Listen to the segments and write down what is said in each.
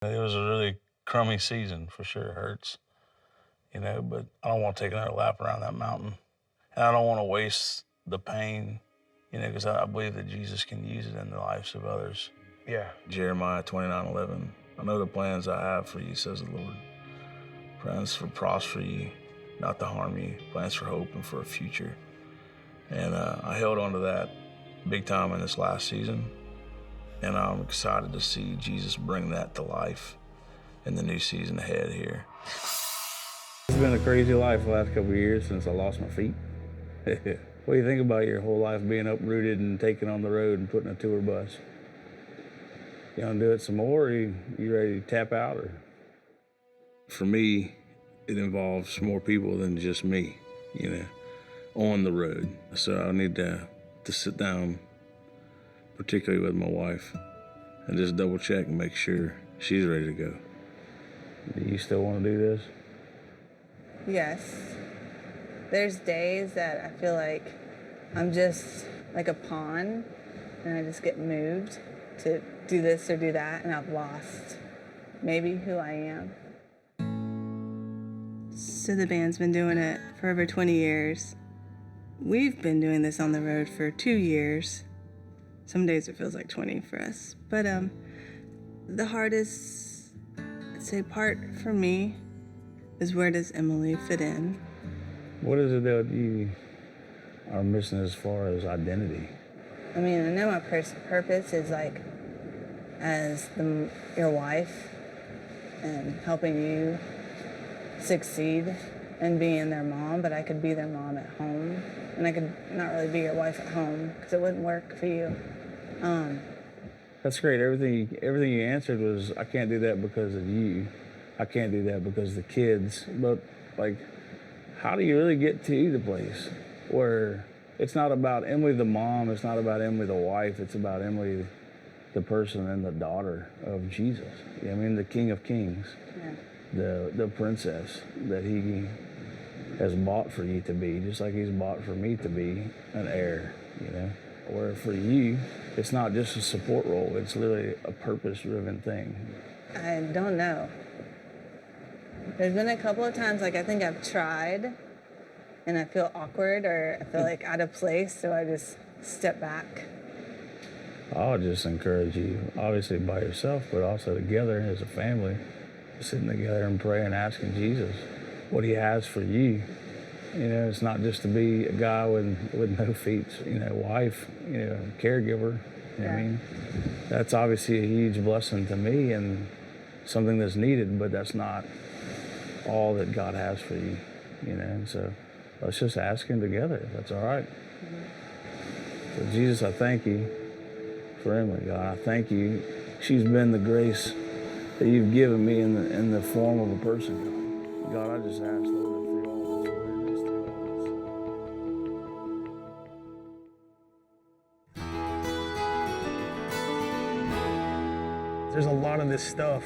It was a really crummy season for sure. It hurts, but I don't want to take another lap around that mountain. And I don't want to waste the pain, because I believe that Jesus can use it in the lives of others. Yeah. Jeremiah 29:11. I know the plans I have for you, says the Lord. Plans for prosper you, not to harm you. Plans for hope and for a future. And I held on to that big time in this last season. And I'm excited to see Jesus bring that to life in the new season ahead here. It's been a crazy life the last couple of years since I lost my feet. What do you think about your whole life being uprooted and taken on the road and put in a tour bus? You want to do it some more, or you ready to tap out? Or? For me, it involves more people than just me, on the road. So I need to sit down, particularly with my wife, and just double check and make sure she's ready to go. Do you still want to do this? Yes. There's days that I feel like I'm just like a pawn and I just get moved to do this or do that, and I've lost maybe who I am. So the band's been doing it for over 20 years. We've been doing this on the road for 2 years. Some days it feels like 20 for us. But the hardest, I'd say, part for me is, where does Emily fit in? What is it that you are missing as far as identity? I mean, I know my purpose is like as your wife and helping you succeed and being their mom, but I could be their mom at home, and I could not really be your wife at home because it wouldn't work for you. That's great. Everything you answered was, I can't do that because of you. I can't do that because of the kids. But how do you really get to the place where it's not about Emily the mom, it's not about Emily the wife, it's about Emily the person and the daughter of Jesus. The King of Kings, the princess that he has bought for you to be, just like he's bought for me to be an heir, Where for you, it's not just a support role, it's literally a purpose-driven thing. I don't know. There's been a couple of times, I think I've tried and I feel awkward or I feel like out of place, so I just step back. I'll just encourage you, obviously by yourself, but also together as a family, sitting together and praying and asking Jesus what he has for you. It's not just to be a guy with no feet, wife, caregiver. You know what I mean? That's obviously a huge blessing to me and something that's needed, but that's not all that God has for you, And so let's just ask him together, if that's all right. So Jesus, I thank you for Emily, God. I thank you. She's been the grace that you've given me in the form of a person, God. God, I just ask, Lord, for all this awareness, through all this. There's a lot of this stuff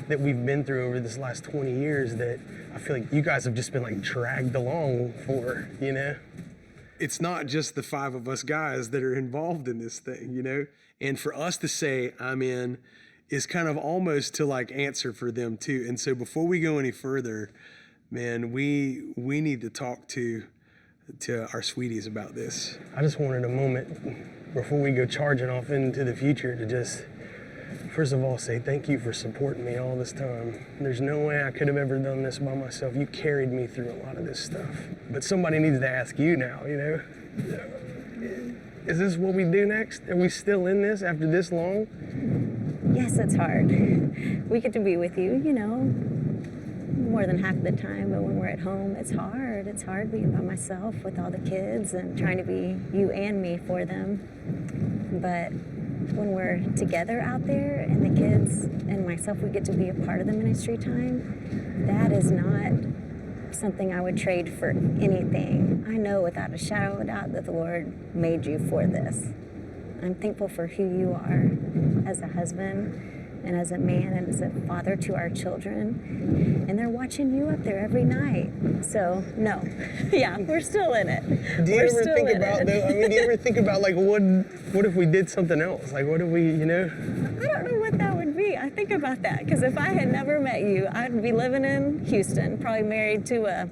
that we've been through over this last 20 years that I feel like you guys have just been dragged along for, It's not just the 5 of us guys that are involved in this thing, And for us to say, I'm in, is kind of almost to answer for them too. And so before we go any further, man, we need to talk to our sweeties about this. I just wanted a moment before we go charging off into the future to just, first of all, say thank you for supporting me all this time. There's no way I could have ever done this by myself. You carried me through a lot of this stuff. But somebody needs to ask you now, Is this what we do next? Are we still in this after this long? Yes, it's hard. We get to be with you, more than half the time, but when we're at home, it's hard. It's hard being by myself with all the kids and trying to be you and me for them. But when we're together out there and the kids and myself, we get to be a part of the ministry time, that is not something I would trade for anything. I know without a shadow of a doubt that the Lord made you for this. I'm thankful for who you are as a husband and as a man and as a father to our children. And they're watching you up there every night. So, no. Yeah, we're still in it. Do you ever think about, though, do you ever think about, what if we did something else? What if we, I don't know what that would be. Yeah, think about that. Because if I had never met you, I'd be living in Houston, probably married to a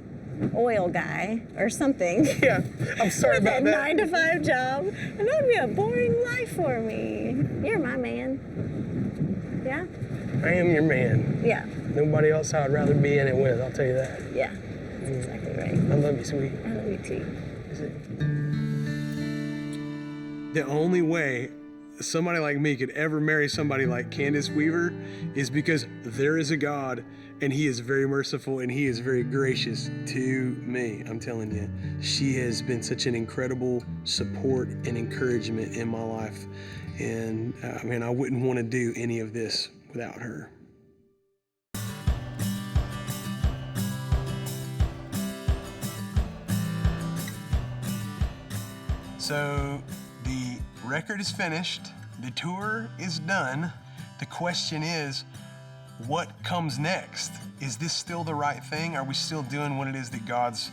oil guy or something. Yeah, I'm sorry with about a that. 9-to-5 job, and that would be a boring life for me. You're my man. Yeah? I am your man. Yeah. Nobody else I'd rather be in it with, I'll tell you that. Yeah. That's exactly right. I love you, sweet. I love you too. The only way somebody like me could ever marry somebody like Candace Weaver is because there is a God and he is very merciful and he is very gracious to me. I'm telling you, she has been such an incredible support and encouragement in my life. And I wouldn't want to do any of this without her. So the record is finished, the tour is done. The question is, what comes next? Is this still the right thing? Are we still doing what it is that God's,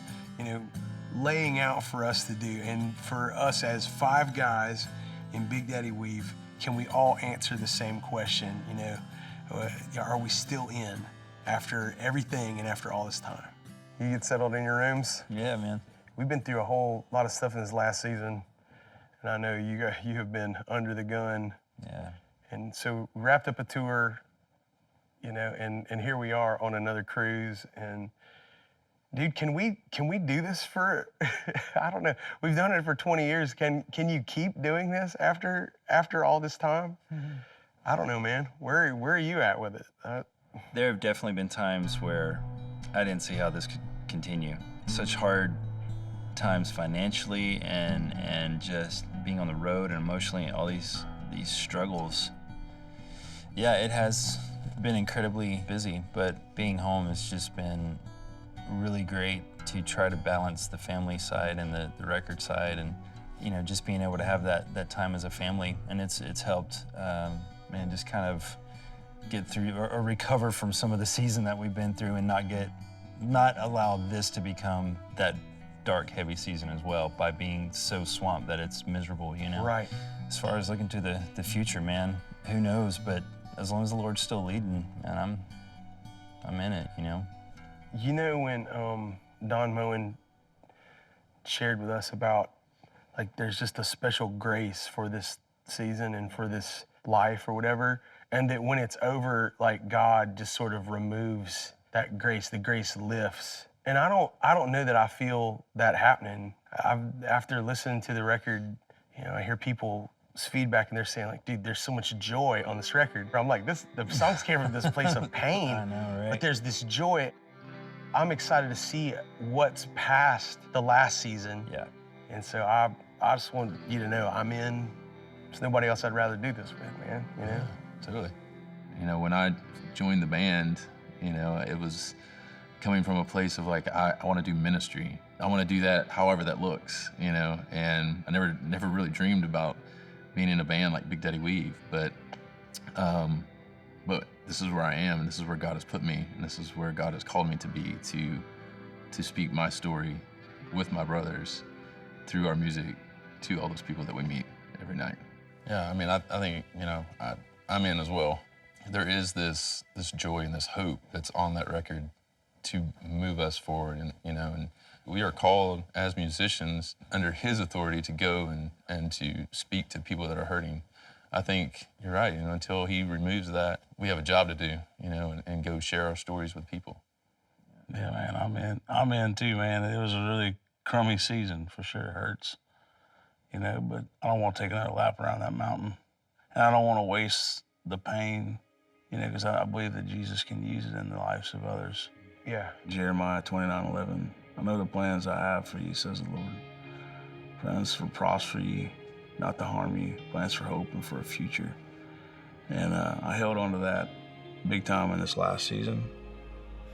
laying out for us to do? And for us as 5 guys in Big Daddy Weave, can we all answer the same question? Are we still in after everything and after all this time? You get settled in your rooms? Yeah, man. We've been through a whole lot of stuff in this last season, and I know you have been under the gun. Yeah. And so we wrapped up a tour, and here we are on another cruise. And dude, can we do this for? I don't know. We've done it for 20 years. Can you keep doing this after all this time? Mm-hmm. I don't know, man. Where are you at with it? There have definitely been times where I didn't see how this could continue. Such hard times financially and just being on the road and emotionally, all these struggles. Yeah, it has been incredibly busy, but being home has just been really great to try to balance the family side and the record side, and just being able to have that time as a family. And it's helped just kind of get through or recover from some of the season that we've been through, and not allow this to become that dark, heavy season as well, by being so swamped that it's miserable, Right. As far as looking to the future, man, who knows? But as long as the Lord's still leading, and I'm in it, When Don Moen shared with us about, there's just a special grace for this season and for this life or whatever, and that when it's over, God just sort of removes that grace, the grace lifts. And I don't know that I feel that happening. After listening to the record, I hear people's feedback and they're saying dude, there's so much joy on this record. I'm like, the songs came from this place of pain, I know, right? but there's this joy. I'm excited to see what's past the last season. Yeah. And so I just want you to know I'm in. There's nobody else I'd rather do this with, man. Yeah, totally. When I joined the band, it was coming from a place of I want to do ministry. I want to do that however that looks, and I never really dreamed about being in a band like Big Daddy Weave, but this is where I am, and this is where God has put me, and this is where God has called me to be, to speak my story with my brothers through our music to all those people that we meet every night. Yeah, I think, I'm in as well. There is this joy and this hope that's on that record to move us forward, and we are called as musicians under His authority to go and to speak to people that are hurting. I think you're right, until He removes that, we have a job to do, and go share our stories with people. Yeah, man, I'm in too, man. It was a really crummy season, for sure. It hurts, but I don't want to take another lap around that mountain. And I don't want to waste the pain, because I believe that Jesus can use it in the lives of others. Yeah. Jeremiah 29:11. I know the plans I have for you, says the Lord. Plans to prosper you, not to harm you. Plans for hope and for a future. And I held on to that big time in this last season.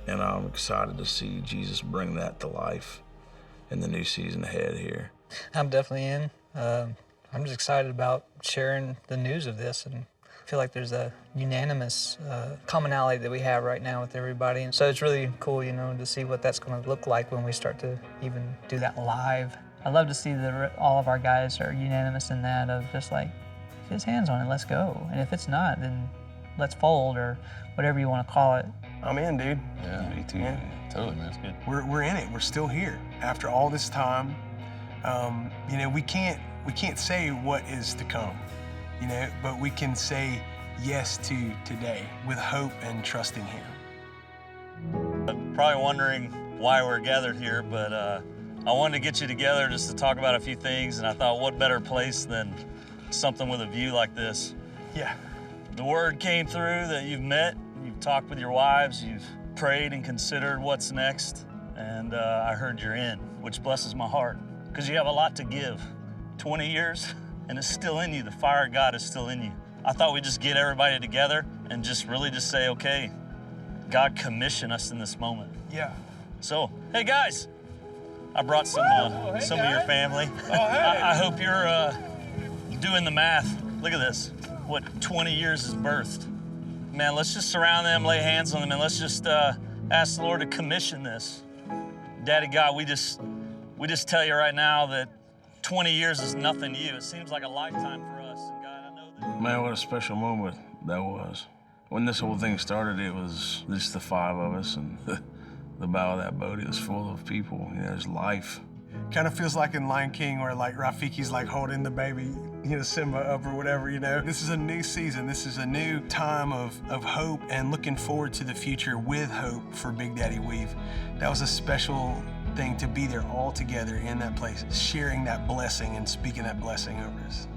And I'm excited to see Jesus bring that to life in the new season ahead here. I'm definitely in. I'm just excited about sharing the news of this, and I feel like there's a unanimous commonality that we have right now with everybody. And so it's really cool, to see what that's going to look like when we start to even do that live. I love to see that all of our guys are unanimous in that, of just if His hand's on it, let's go. And if it's not, then let's fold, or whatever you want to call it. I'm in, dude. Yeah, Me too. Yeah. totally, man. It's good. We're in it. We're still here after all this time. You know, we can't say what is to come, you know, but we can say yes to today with hope and trusting Him. Probably wondering why we're gathered here, but I wanted to get you together just to talk about a few things, and I thought, what better place than something with a view like this? Yeah. The word came through that you've met, you've talked with your wives, you've prayed and considered what's next, and I heard you're in, which blesses my heart, because you have a lot to give. 20 years, and it's still in you. The fire of God is still in you. I thought we'd just get everybody together and just really just say, okay, God commissioned us in this moment. Yeah. So, hey guys, I brought some of your family. I hope you're doing the math. Look at this, what 20 years has birthed. Man, let's just surround them, lay hands on them, and let's just ask the Lord to commission this. Daddy God, we just tell you right now that 20 years is nothing to you. It seems like a lifetime for us. And God, I know that. Man, what a special moment that was. When this whole thing started, it was just the five of us, and the bow of that boat, it was full of people. You know, there's life. Kind of feels like in Lion King where like Rafiki's like holding the baby, you know, Simba up or whatever, you know. This is a new season. This is a new time of hope and looking forward to the future with hope for Big Daddy Weave. That was a special thing to be there all together in that place, sharing that blessing and speaking that blessing over us.